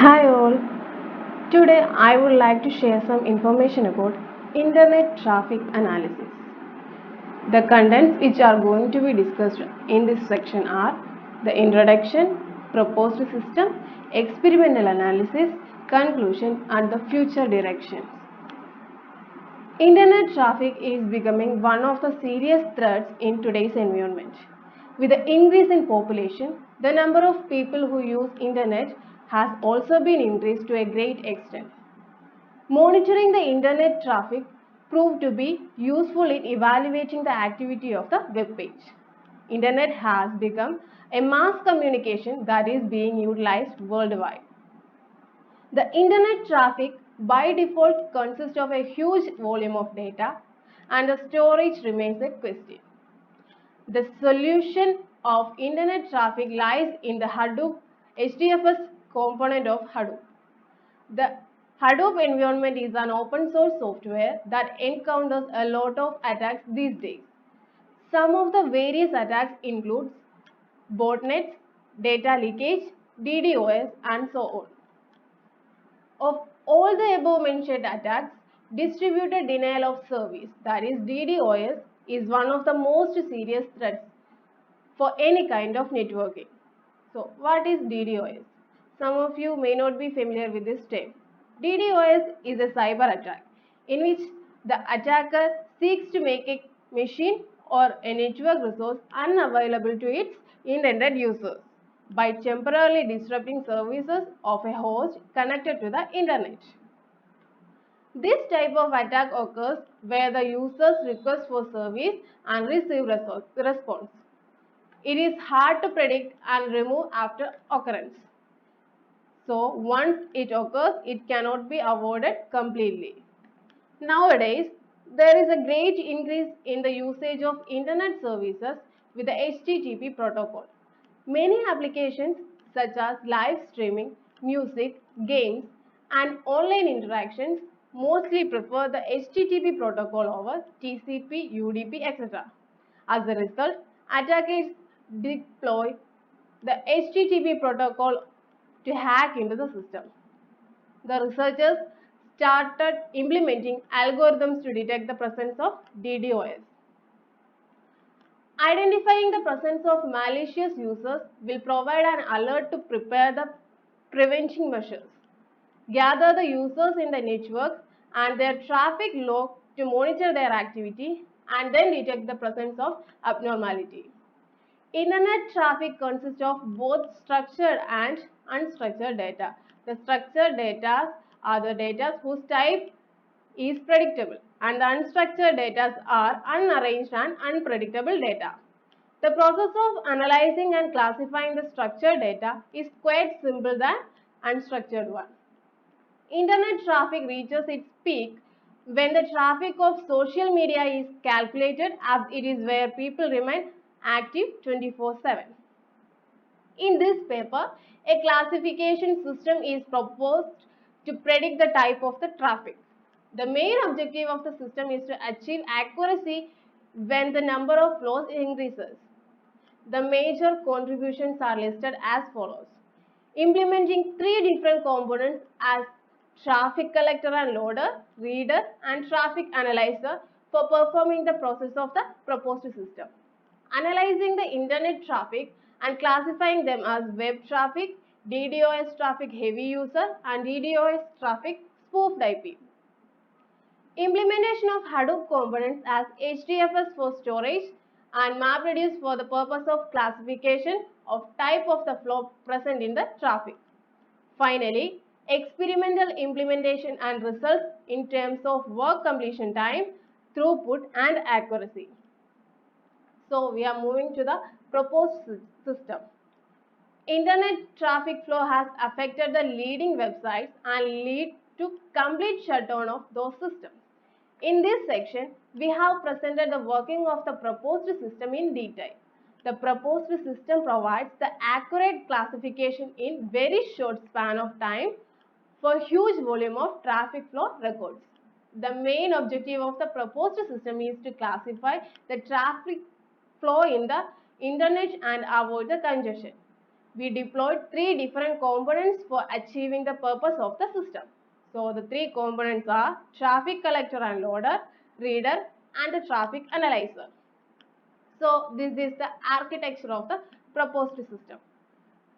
Hi all. Today I would like to share some information about internet traffic analysis. The contents which are going to be discussed in this section are the introduction, proposed system, experimental analysis, conclusion and the future directions. Internet traffic is becoming one of the serious threats in today's environment. With the increase in population, the number of people who use internet has also been increased to a great extent. Monitoring the internet traffic proved to be useful in evaluating the activity of the web page. Internet has become a mass communication that is being utilized worldwide. The internet traffic by default consists of a huge volume of data and the storage remains a question. The solution of internet traffic lies in the Hadoop HDFS component of Hadoop. The Hadoop environment is an open source software that encounters a lot of attacks these days. Some of the various attacks include botnets, data leakage, DDoS and so on. Of all the above mentioned attacks, distributed denial of service, that is DDoS, is one of the most serious threats for any kind of networking. So, what is DDoS? Some of you may not be familiar with this term. DDoS is a cyber attack in which the attacker seeks to make a machine or a network resource unavailable to its intended users by temporarily disrupting services of a host connected to the internet. This type of attack occurs where the users request for service and receive response. It is hard to predict and remove after occurrence. So once it occurs, it cannot be avoided completely. Nowadays, there is a great increase in the usage of internet services with the HTTP protocol. Many applications such as live streaming, music, games, and online interactions mostly prefer the HTTP protocol over TCP, UDP, etc. As a result, attackers deploy the HTTP protocol to hack into the system. The researchers started implementing algorithms to detect the presence of DDoS. Identifying the presence of malicious users will provide an alert to prepare the prevention measures, gather the users in the network and their traffic log to monitor their activity and then detect the presence of abnormality. Internet traffic consists of both structured and unstructured data. The structured data are the data whose type is predictable and the unstructured data are unarranged and unpredictable data. The process of analyzing and classifying the structured data is quite simple than unstructured one. Internet traffic reaches its peak when the traffic of social media is calculated as it is where people remain active 24/7. In this paper, a classification system is proposed to predict the type of the traffic. The main objective of the system is to achieve accuracy when the number of flows increases. The major contributions are listed as follows. Implementing three different components as traffic collector and loader, reader and traffic analyzer for performing the process of the proposed system. Analyzing the internet traffic and classifying them as web traffic, DDoS traffic heavy user and DDoS traffic spoofed IP. Implementation of Hadoop components as HDFS for storage and MapReduce for the purpose of classification of type of the flow present in the traffic. Finally, experimental implementation and results in terms of work completion time, throughput and accuracy. So we are moving to the proposed system. Internet traffic flow has affected the leading websites and lead to complete shutdown of those systems. In this section, we have presented the working of the proposed system in detail. The proposed system provides the accurate classification in very short span of time for huge volume of traffic flow records. The main objective of the proposed system is to classify the traffic flow in the internet and avoid the congestion. we deployed three different components for achieving the purpose of the system. So the three components are traffic collector and loader, reader, and the traffic analyzer. So this is the architecture of the proposed system.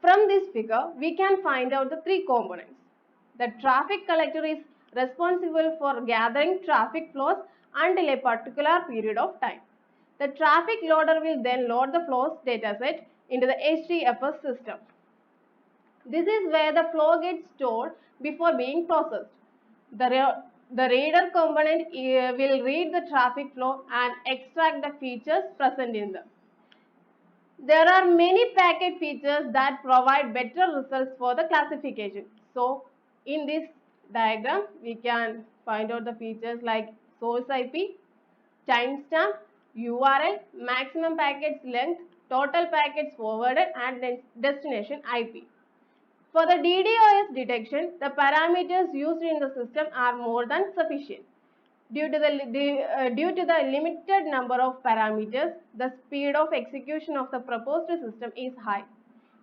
From this figure, we can find out the three components. The traffic collector is responsible for gathering traffic flows until a particular period of time. The traffic loader will then load the flows dataset into the HDFS system. This is where the flow gets stored before being processed. The reader component will read the traffic flow and extract the features present in them. There are many packet features that provide better results for the classification. So, in this diagram, we can find out the features like source IP, timestamp, URL, maximum packets length, total packets forwarded, and destination IP. For the DDoS detection, the parameters used in the system are more than sufficient. Due to the limited number of parameters, the speed of execution of the proposed system is high.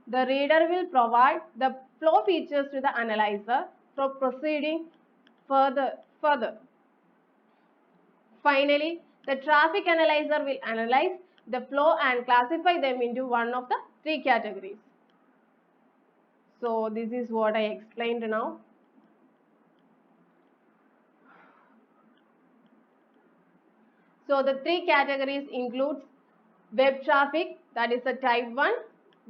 The reader will provide the flow features to the analyzer for proceeding further. Finally, the traffic analyzer will analyze the flow and classify them into one of the three categories. So this is what I explained now. So the three categories includes web traffic, that is a type 1,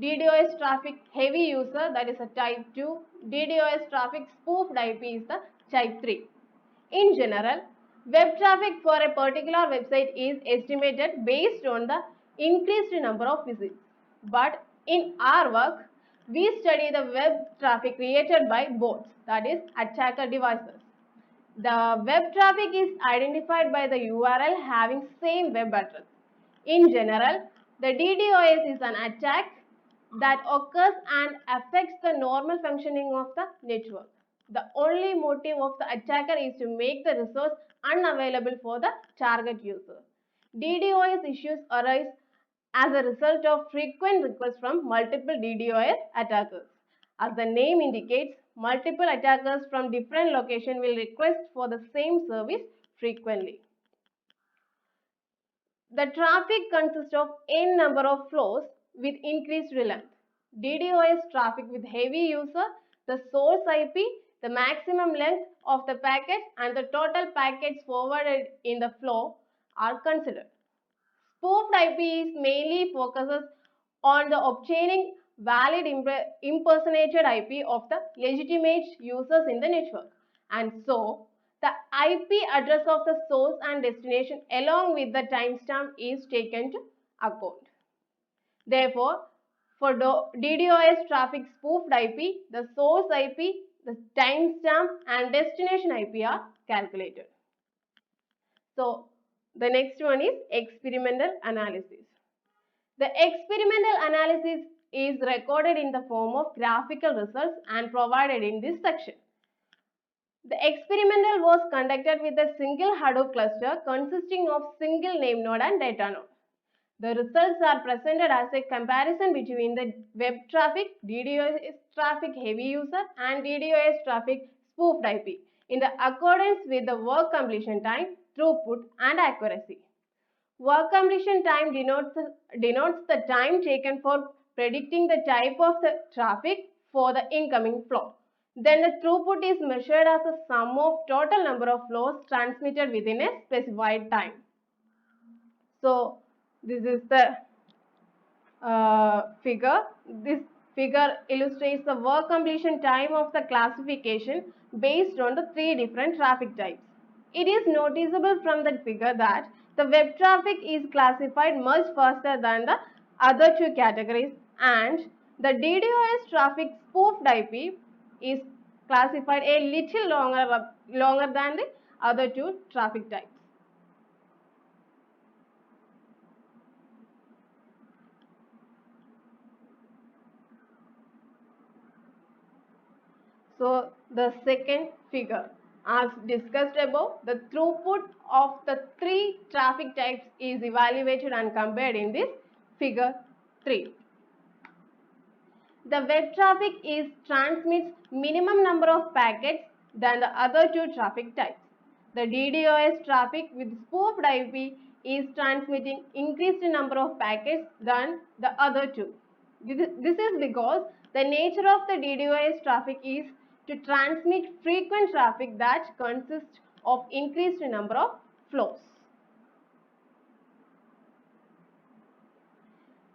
DDoS traffic heavy user, that is a type 2, DDoS traffic spoofed IP is the type 3. In general, web traffic for a particular website is estimated based on the increased number of visits. But in our work, we study the web traffic created by bots, that is attacker devices. The web traffic is identified by the URL having same web address. In general, the DDoS is an attack that occurs and affects the normal functioning of the network. The only motive of the attacker is to make the resource unavailable for the target user. DDoS issues arise as a result of frequent requests from multiple DDoS attackers. As the name indicates, multiple attackers from different locations will request for the same service frequently. The traffic consists of n number of flows with increased length. DDoS traffic with heavy user, the source IP, the maximum length of the packet and the total packets forwarded in the flow are considered. Spoofed IP is mainly focuses on the obtaining valid impersonated IP of the legitimate users in the network. And so, the IP address of the source and destination along with the timestamp is taken to account. Therefore, for DDoS traffic spoofed IP, the source IP, the timestamp and destination IP are calculated. So, the next one is experimental analysis. The experimental analysis is recorded in the form of graphical results and provided in this section. The experimental was conducted with a single Hadoop cluster consisting of single name node and data node. The results are presented as a comparison between the web traffic, DDoS traffic heavy user and DDoS traffic spoofed IP in the accordance with the work completion time, throughput and accuracy. Work completion time denotes the time taken for predicting the type of the traffic for the incoming flow. Then the throughput is measured as the sum of total number of flows transmitted within a specified time. So, this is the figure. This figure illustrates the work completion time of the classification based on the three different traffic types. It is noticeable from the figure that the web traffic is classified much faster than the other two categories and the DDoS traffic spoofed IP is classified a little longer than the other two traffic types. So the second figure, as discussed above, the throughput of the three traffic types is evaluated and compared in this figure 3. The web traffic is transmits minimum number of packets than the other two traffic types. The DDoS traffic with spoofed IP is transmitting increased number of packets than the other two. This is because the nature of the DDoS traffic is to transmit frequent traffic that consists of increased number of flows.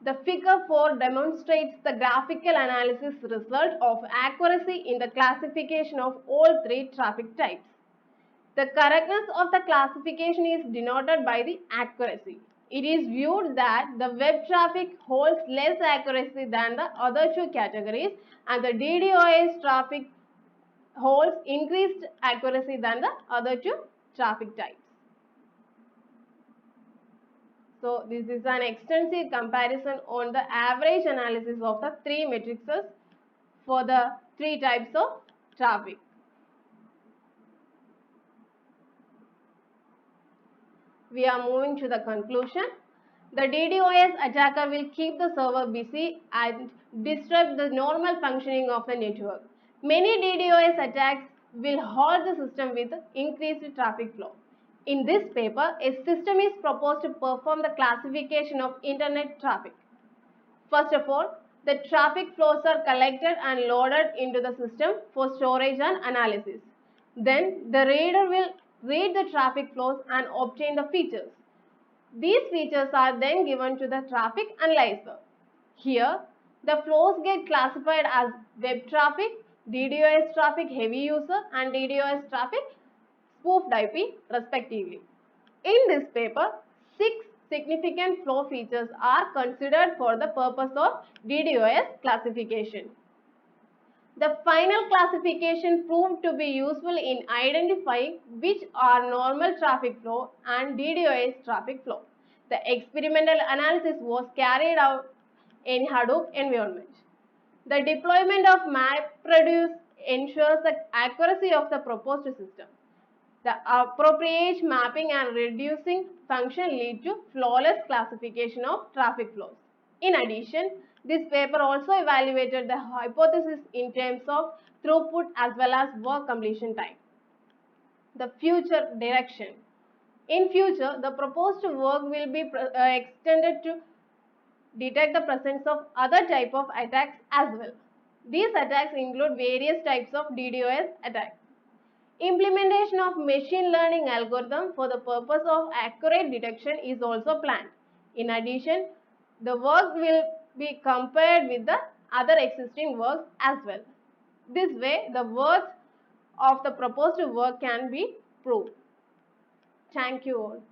The figure 4 demonstrates the graphical analysis result of accuracy in the classification of all three traffic types. The correctness of the classification is denoted by the accuracy. It is viewed that the web traffic holds less accuracy than the other two categories and the DDoS traffic holds increased accuracy than the other two traffic types. So this is an extensive comparison on the average analysis of the three matrices for the three types of traffic. We are moving to the conclusion. The DDoS attacker will keep the server busy and disrupt the normal functioning of the network. Many DDoS attacks will halt the system with increased traffic flow. In this paper, a system is proposed to perform the classification of internet traffic. First of all, the traffic flows are collected and loaded into the system for storage and analysis. Then the reader will read the traffic flows and obtain the features. These features are then given to the traffic analyzer. Here, the flows get classified as web traffic, DDoS traffic heavy user and DDoS traffic spoofed IP respectively. In this paper, 6 significant flow features are considered for the purpose of DDoS classification. The final classification proved to be useful in identifying which are normal traffic flow and DDoS traffic flow. The experimental analysis was carried out in Hadoop environment. The deployment of MapReduce ensures the accuracy of the proposed system. The appropriate mapping and reducing function lead to flawless classification of traffic flows. In addition, this paper also evaluated the hypothesis in terms of throughput as well as work completion time. The future direction. In future, the proposed work will be extended to detect the presence of other type of attacks as well. These attacks include various types of DDoS attacks. Implementation of machine learning algorithm for the purpose of accurate detection is also planned. In addition, the work will be compared with the other existing works as well. This way, the worth of the proposed work can be proved. Thank you all.